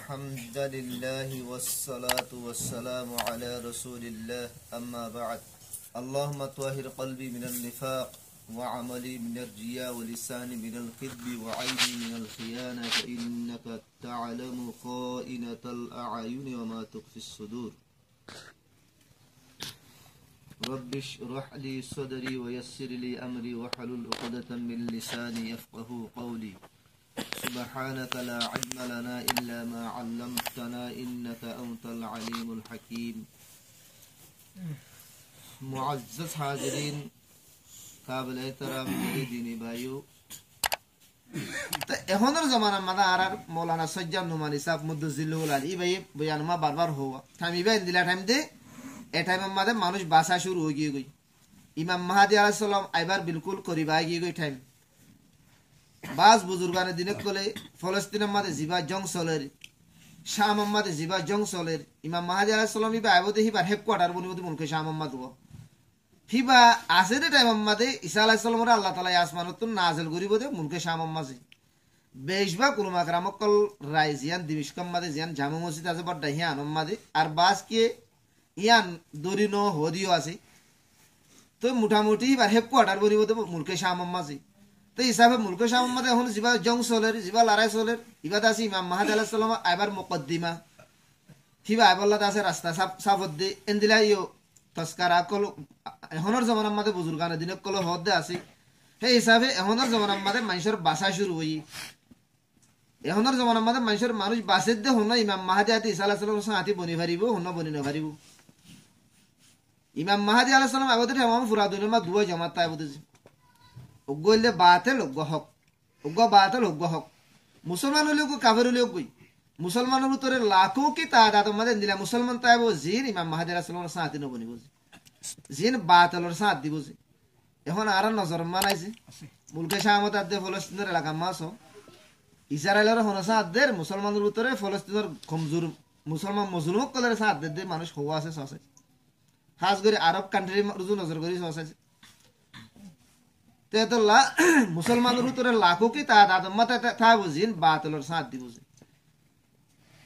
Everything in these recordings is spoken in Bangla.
الحمد لله والصلاة والسلام على رسول الله أما بعد اللهم طهر قلبي من النفاق وعملي من الرياء ولساني من الكذب وعيني من الخيانة فإنك تعلم خائنة الأعين وما تخفي الصدور رب اشرح لي صدري ويسر لي أمري واحلل عقدة من لساني يفقهوا قولي سبحانك لا علم لنا إلا ما علمتنا إنك أنت العليم الحكيم معزز حاضرين قابل احترام دینی بھائیو এখনের জমানা মাদা আর মৌলানা সজ্জাদ নুমানি সাহেব মুদ্দুজিল্লুল আলী ভাই বয়ানমা বারবার হওয়া থামি ভাই দিলা টাইম দে এ টাইম মাদে মানুষ বাসা শুরু হয়ে গিয়ে গই ইমাম মাহাদি আলাইহিস সালাম আইবার বিলকুল করিবা গিয়ে গই টাইম বাস বুজুর্গানে দিনে কলে ফলস্তিনের মাদে জিবা জং চলের শাম মাদে জিবা জং চলের ইমাম মাহাদি আলাইহিস সালাম ইবা আইবতে হিবার হেডকোয়ার্টার বনিবতি মুলকে শাম মাদু ফিবা আছে দে টাইম মাদে ঈসা আলাইহিস সালামরে আল্লাহ তাআলা আসমানতুন নাজিল করিব দে মুলকে শাম মাঝে বেশবা কুলমা গ্রামকল রাইজিয়ান দিমিশকম মাদে জিয়ান জামা মসজিদ আছে বড় হিয়ান মাদে আর বাস কে ইয়ান দরিনো হদিও আছে তো মোটামুটি এবার হেডকোয়ার্টার বনিব দে মুলকে শাম মাঝে তো হিসাবে মুলকে শাম মাদে এখন জিবা জং চলের জিবা লড়াই চলের ইবাদ আছে ইমাম মাহাদি আলাইহিস সালাম আইবার মুকদ্দিমা ফিবা আইবাল্লাহ আছে রাস্তা সাফত দে এন্দিলা ইও তস্কারা কল এখনের জমানার মাঝে বুজুর্গানের দিনে কল হদে আছে সেই হিসাবে এখনের জমানার মাঝে মানুষের বাসা শুরু হই এখনের জমানার মাঝে মানুষের মানুষ বাসের দে হন ইমাম মাহাদি আতি ঈসা আলাইহিস সালাম হাতি বনি পারিব হন বনি না পারিব ইমাম মাহাদি আলাইহিস সালাম আবদে হেমাম ফুরাদুনের মা দুয়া জামাত তাই বুঝি ওগলে বাতিল হক ওগ বাতিল হক মুসলমান হলেও কাফের হলেও কই মুসলমানের ভিতরে লাখো কি তাদাদ মধ্যে দিলা মুসলমান তাইব জিন ইমাম মাহাদি আলাইহিস সালামের সাথে নবনি বুঝি জিন বাতিলের সাথ দিব এখন আর নজর মানাইছে মুলকে শামত আদে ফলস্তিনের এলাকা মাস ইসরায়েলের হনসা আদের মুসলমানের ভিতরে ফলস্তিনের কমজোর মুসলমান মজলুম কলের সাথ দে মানুষ হওয়া আছে সসে খাস করে আরব কান্ট্রি রুজু নজর করি সসে তেতলা মুসলমানের ভিতরে লাখো কি তাদাদ মতে থাইব জিন বাতিলের সাথ দিব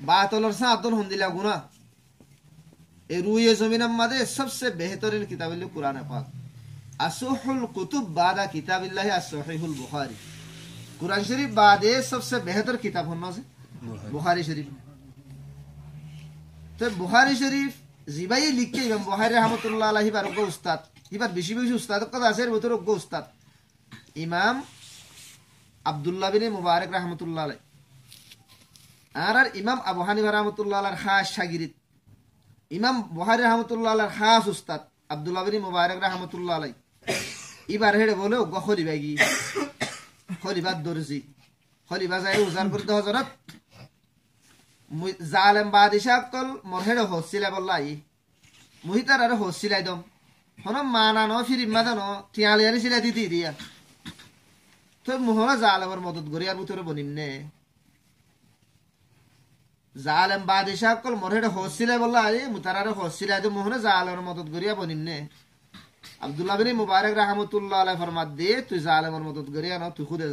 बातों सातों हुंदिला गुना ए रूए ज़मीन मादे सबसे बेहतरीन किताब है कुरान पाक असहुल कुतुब बादा किताबिल्लाह असहीहुल बुखारी कुरान शरीफ बादे सबसे बेहतर किताब होना से बुखारी शरीफ तो बुखारी शरीफ जिबाई लिख के इमाम बुखारी रहमतुल्लाह अलैहि बार को उस्ताद इबार बेशी बेशी उस्ताद का आसेर बतर को उस्ताद इमाम अब्दुल्लाह बिन मुबारक रहमतुल्लाह अलैहि আর ইমাম আবু হানিফা রাহমাতুল্লাহ আলাইহির খাস শাগিরিদ ইমাম বুখারী রাহমাতুল্লাহ আলাইহির খাস উস্তাদ আব্দুল্লাহ বিন মুবারক রাহমাতুল্লাহ আলাইহি এবার হেডে বলে গখলি বাগি খলিবাদ দরজি খলিবা যাই উজার করতে হযরত জালেম বাদশা কল মরহেডে হসিলা বল্লাই মুহিতার আর হসিলাই দম হন মানানো ফিরি মাদানো টিয়ালিয়ানি সিলা দিদি দিয়া তো মোহরা জালেমের মদদ করি আর ভিতরে বনিমনে জালেম বাদশা কল মরহেডে হসিলাই বল্লাই মুতারারে হসিলাই দে মোহরে জালেমের মদদ করিয়া বনিমনে আব্দুল্লাহ বিন মুবারক রাহমাতুল্লাহ আলাইহি ফরমাত দে তুই জালেমের মদদ করিয়া না তুই খুদে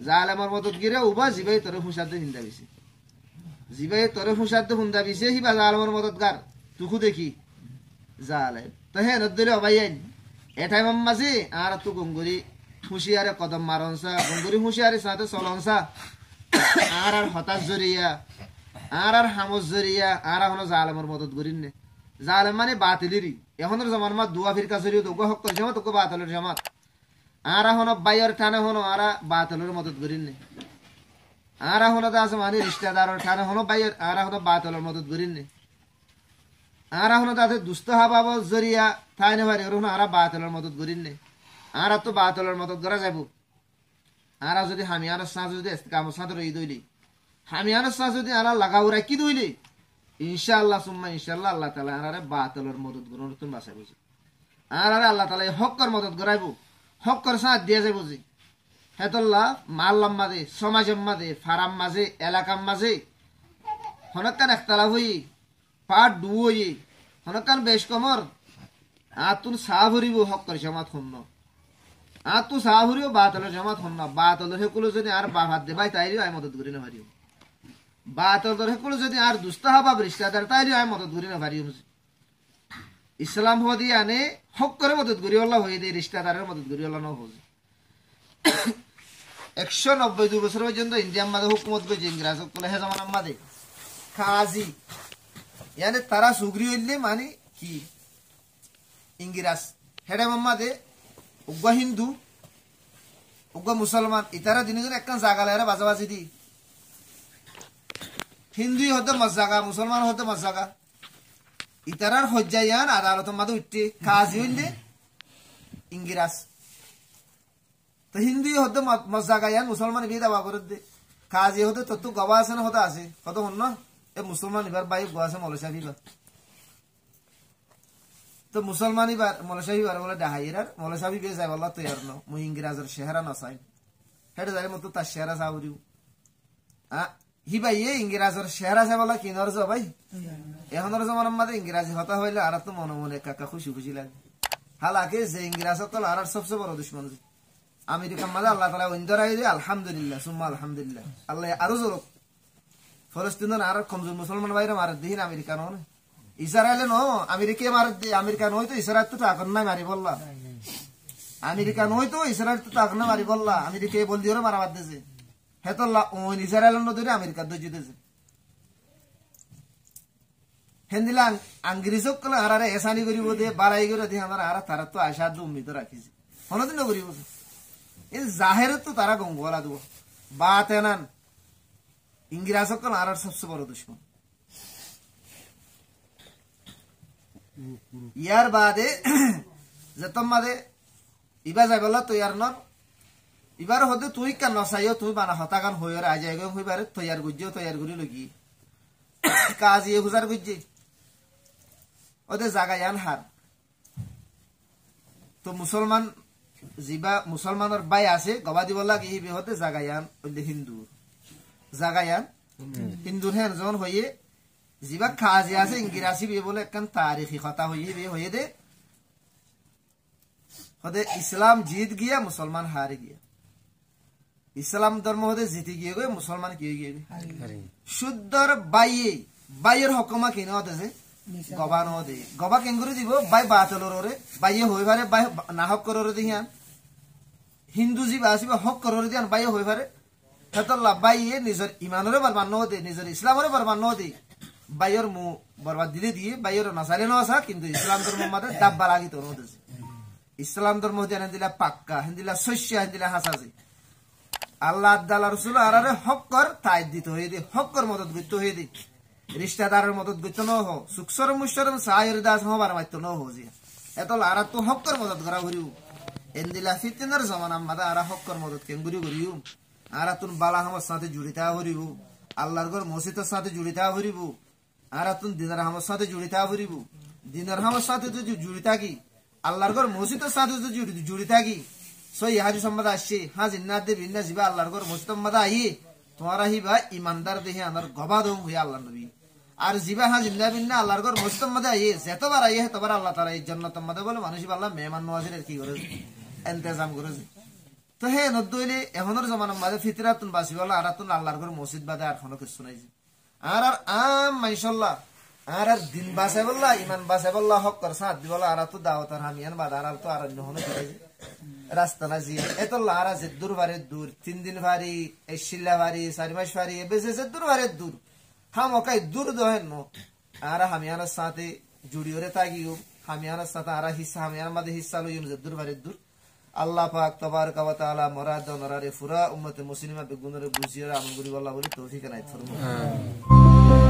জালেমের মদদ করিয়া উবা জিবাই তোরে ফুসাদ হিন্দা বিছে জিবাই তোরে ফুসাদ হুন্দা বিছে হিবা জালেমের মদদগার তুই খুদে কি জালেম তো হে নদলে অবাইন এ টাইম মাঝে আর তো গঙ্গুরি হুশিয়ারে কদম মারনসা গঙ্গুরি হুশিয়ারে সাথে চলনসা আর হতাশ জরিয়া আর হামস জরিয়া আর হলো জালেমের মদদ করিন নে জালেম মানে বাতিলেরই এখনের জমান মা দুয়া ফিরকা জরিয়া তো হক জামাত তো বাতিলের জামাত আর হলো বাইয়ের টানে হলো আর বাতিলের মদদ করিন নে আর হলো দাস মানে রিশতেদারের টানে হলো বাইয়ের আর হলো বাতিলের মদদ করিন নে আর হলো তাতে দুস্ত হাবাব জরিয়া থাইনে ভারি হলো আর বাতিলের মদদ করিন নে আর তো বাতিলের মদদ করা যাবো আর যদি হামিয়ার সাথে যদি কাম সাথে রই দইলি হামিয়ার সাথে যদি আলা লাগাও রাখি দইলি ইনশাআল্লাহ সুম্মা ইনশাআল্লাহ আল্লাহ তাআলা আরে বাতিলের মদদ করুন তুমি বাসা বুঝি আর আল্লাহ তাআলা হকর মদদ করাইবো হকর সাথ দিয়ে যাইবো জি হেতল্লাহ মাল্লাম মাঝে সমাজের মাঝে ফারাম মাঝে এলাকার মাঝে হনকান একতলা হই পাট ডুই হনকান বেশ কমর আতুন সাহরিব হকর জামাত হন্ন আতো সাহরিও বাতলের জামাত হন না বাতলের হেকুলো যদি আর বাহাত দে ভাই তাইরিও আই মদদ করি না পারিও বাতল ধরে সকল যদি আর দুস্তা হবা রিস্তাদার তাইলে আমি মদত করি না পারি ইসলাম হদি আনে হক করে মদত করি আল্লাহ হয়ে দেয় রিস্তাদারের মদত করি আল্লাহ ন হয়ে 192 বছর পর্যন্ত ইন্ডিয়ার মাঝে হুকুমত করছে ইংরাজ সকলে হে জামানার মাঝে খাজি ইয়ানে তারা সুগ্রি হইলে মানে কি ইংরাজ হেডে মাম্মাদে উগ্র হিন্দু উগ্র মুসলমান ইতারা দিনে দিন একটা জাগা লাগে বাজাবাজি দি হিন্দু হতে মজাগা মুসলমান হতে মজাগা ইতারার হজ্জাইয়ান আদালতের মাঝে উঠতে কাজি হইলে ইংরাজ তো হিন্দু হতে মজাগা ইয়ান মুসলমান বিয়ে দাবা করে দে কাজি হতে তো গবা আছে না হতে আছে কত হন না এ মুসলমান এবার বাই গোয়া আছে মলেশিয়া বিবার তো মুসলমান এবার মলেশিয়া বিবার বলে ডাহাইরার মলেশিয়া বিয়ে যায় বল্লা তো ইয়ার নো মুই ইংরাজের চেহারা না চাই হেঁটে যাই মতো তার চেহারা চাবরিও হিবাই ইংরাজের চেহারা চাই বলা কিনর যা ভাই এখনের জমানার মাঝে ইংরাজি হতা হইলে আর তো মনে মনে কাকা খুশি খুশি লাগে হালাকে যে ইংরাজ সকল আর সবচেয়ে বড় দুশ্মন আমেরিকার মাঝে আল্লাহ তালা ইন্দরাই দিয়ে আলহামদুলিল্লাহ সুম্মা আলহামদুলিল্লাহ আল্লাহ আরো জোরক ফলস্তিন আর কমজোর মুসলমান বাইরে মার দিন আমেরিকা নয় ইসরায়েলে ন আমেরিকা মার আমেরিকা নয় তো ইসরায়েল তো টাকর নাই মারি বললা আমেরিকা নয় তো ইসরায়েল তো টাকর না মারি বললা আমেরিকা বল দিয়ে মারা বাদ দিয়েছে হেতল্লা ওই ইসরায়েল ধরে আমেরিকার দর্জি দিয়েছে হেন্দিলা আঙ্গিরিজক কলে আর এসানি করিব দে বাড়াই করে দিয়ে আমার আর তারা তো আশা উম্মিত রাখিছে হনদিন করিব এই জাহের তো তারা গঙ্গলা দেব বাত এনান ইংরাজ সকল আর সবচেয়ে বড় দুশ্মন ইয়ার বাদে যেতম বাদে ইবা যাই বলা তৈয়ার নর ইবার হতে তুই কেন নসাইও তুই বানা হতাগান হইয়ার আজ হইবারে তৈয়ার গুজিও তৈয়ার করি লগি কাজ ইয়ে গুজার গুজি ওদের জাগায় আন হার তো মুসলমান জিবা মুসলমানের বাই আছে গবাদি বলা কি হতে জাগায় আন ওই হিন্দু জাগায়ান হিন্দুর হেন জন হয়ে জিবা খাজি আছে ইংরাজি বিয়ে বলে একখান তারিখি কথা হয়ে বিয়ে হয়ে দে হতে ইসলাম জিত গিয়া মুসলমান হারে গিয়া ইসলাম ধর্ম হতে জিতে গিয়ে গে মুসলমান কি গিয়ে শুদ্ধর বাইয়ে বাইয়ের হকমা কিনে হতেছে গবা ন দে গবা কেঙ্গুরি দিব বাই বাতলরে বাইয়ে হয়ে পারে বাই না হক করে দিয়ান হিন্দু জিবা আসিবা হক করে দিয়ান বাইয়ে হয়ে পারে হেতল্লা বাইয়ে নিজের ইমানরে বরবাদ ন দে নিজের ইসলামরে বরবাদ ন দে বাইয়ের মু বরবাদ দিলে দিয়ে বাইয়ের নাসারে ন আসা কিন্তু ইসলাম ধর্ম মাঝে দাব্বা লাগিত ন দেছে ইসলাম ধর্ম হতে হেন্দিলা পাক্কা হেন্দিলা শস্য হেন্দিলা হাসাছে আল্লাহ আদাল্লাহ রসুল আরে হক্কর তাই দিত হয়ে দে হক্কর মদত গৃত্য হয়ে দে রিস্তাদারের মদত গৃত্য ন হো সুকসর মুসরম সাহের দাস হবার মাত্য ন হো যে এতল আর তো হক্কর মদত করা ঘুরিও এন্দিলা ফিতনার জমানা মাদা আর হক্কর মদত কেঙ্গুরি করিও আর তুন বালা আমার সাথে জুড়িতা হরিব আল্লাহর ঘর মসজিদের সাথে জুড়িতা হরিব আর তুন দিনার আমার সাথে জুড়িতা হরিব দিনার আমার সাথে যদি জুড়ি থাকি আল্লাহর ঘর মসজিদের সাথে যদি জুড়ি থাকি সই হাজি সম্মদ আসছে হ্যাঁ জিন্নাত দে বিন্না জিবা আল্লাহর ঘর মসজিদ মাদা আই তোমার আহিবা ইমানদার দেহে আমার গবাদ হইয়া আল্লাহ নবী আর জিবা হ্যাঁ জিন্না বিন্না আল্লাহর ঘর মসজিদ মাদা আই যেতবার আই হেতবার আল্লাহ তারা এই জন্নত মাদা বলে মানুষ আল্লাহ মেহমান নওয়াজের কি করে ইন্তজাম করেছে তো হে নদইলে এখনের জমানার মাঝে ফিতরাতুন বাসি বলা আর তুন আল্লাহর ঘর মসজিদ বাদে আর কোনো কিছু নাই আর আর আম মাইশাল্লাহ আর আর দিন বাসে বললা ইমান বাসে বললা হক কর সাথ দিবলা আর তো দাওয়াত আর হামিয়ান বাদ আর তো আর অন্য হনো কি রাস্তা না জি এতল্লা আর যে দূর বারে দূর 3 দিন ভারি এশিল্লা ভারি 4 মাস ভারি বেজে যে দূর বারে দূর হাম ওকাই দূর দহেন নো আর হামিয়ানের সাথে জুড়িওরে তাগিও হামিয়ানের সাথে আর হিস্সা হামিয়ান মাঝে হিস্সা লইম যে দূর বারে দূর আল্লাহ পাক তাবারকা ওয়া তাআলা মুরাদ নরারে ফুরা উম্মতে মুসলিমা বেগুনরে বুঝিয়ে আমল করি আল্লাহ বলি তৌফিক এনায়েত ফরমায়।